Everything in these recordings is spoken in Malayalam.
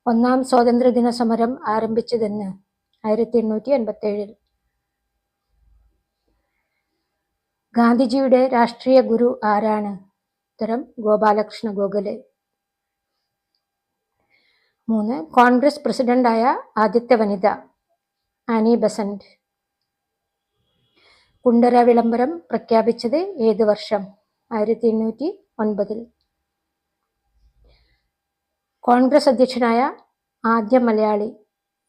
ഒന്നാം സ്വാതന്ത്ര്യദിന സമരം ആരംഭിച്ചതെന്ന്? 1887. ഗാന്ധിജിയുടെ രാഷ്ട്രീയ ഗുരു ആരാണ്? ഉത്തരം ഗോപാലകൃഷ്ണ ഗോഖലെ. 3. കോൺഗ്രസ് പ്രസിഡന്റായ ആദ്യത്തെ വനിത? Annie Besant. കുണ്ടറ വിളംബരം പ്രഖ്യാപിച്ചത് ഏത് വർഷം? 1809. കോൺഗ്രസ് അധ്യക്ഷനായ ആദ്യ മലയാളി?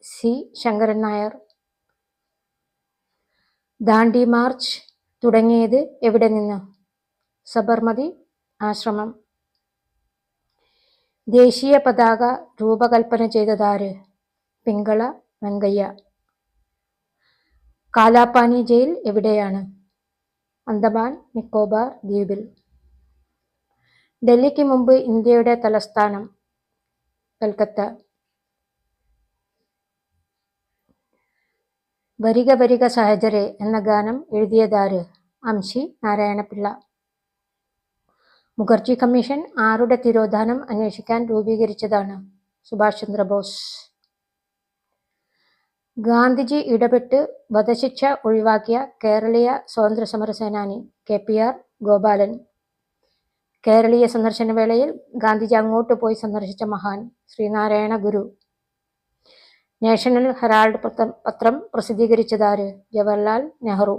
സി ശങ്കരൻ നായർ. ദാണ്ഡി മാർച്ച് തുടങ്ങിയത് എവിടെ നിന്ന്? സബർമതി ആശ്രമം. ദേശീയ പതാക രൂപകൽപ്പന ചെയ്തതാര്? പിങ്കള വെങ്കയ്യ. കാലാപാനി ജയിൽ എവിടെയാണ്? അന്തമാൻ നിക്കോബാർ ദ്വീപിൽ. ഡൽഹിക്ക് മുമ്പ് ഇന്ത്യയുടെ തലസ്ഥാനം? കൽക്കത്ത. വരിക വരിക സഹചരെ എന്ന ഗാനം എഴുതിയതാര്? അംശി നാരായണപിള്ള. മുഖർജി കമ്മീഷൻ ആരുടെ തിരോധാനം അന്വേഷിക്കാൻ രൂപീകരിച്ചതാണ്? സുഭാഷ് ചന്ദ്രബോസ്. ഗാന്ധിജി ഇടപെട്ട് വധശിക്ഷ ഒഴിവാക്കിയ കേരളീയ സ്വാതന്ത്ര്യസമര സേനാനി? KPR ഗോപാലൻ. കേരളീയ സന്ദർശന വേളയിൽ ഗാന്ധിജി അങ്ങോട്ട് പോയി സന്ദർശിച്ച മഹാൻ? ശ്രീനാരായണ ഗുരു. നാഷണൽ ഹെറാൾഡ് പത്രം പ്രസിദ്ധീകരിച്ചതാര്? ജവഹർലാൽ നെഹ്റു.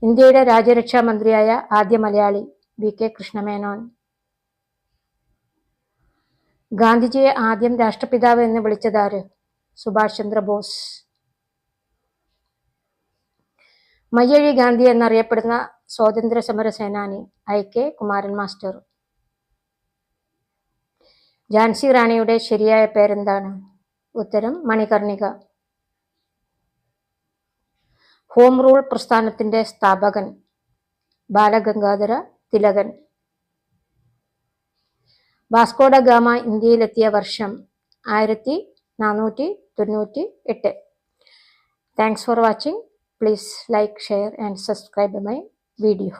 ഇന്ത്യയുടെ രാജ്യരക്ഷാ മന്ത്രിയായ ആദ്യ മലയാളി? VK കൃഷ്ണമേനോൻ. ഗാന്ധിജിയെ ആദ്യം രാഷ്ട്രപിതാവ് എന്ന് വിളിച്ചതാര്? സുഭാഷ് ചന്ദ്രബോസ്. മയ്യഴി ഗാന്ധി എന്നറിയപ്പെടുന്ന സ്വാതന്ത്ര്യ സമര സേനാനി? IK Kumaran master. ഝാൻസി റാണിയുടെ ശരിയായ പേരെന്താണ്? ഉത്തരം മണികർണിക. ഹോം റൂൾ പ്രസ്ഥാനത്തിന്റെ സ്ഥാപകൻ? ബാലഗംഗാധര തിലകൻ. വാസ്കോഡ ഗാമ ഇന്ത്യയിലെത്തിയ വർഷം? 1498. Thanks for watching. Please like, share and subscribe my video.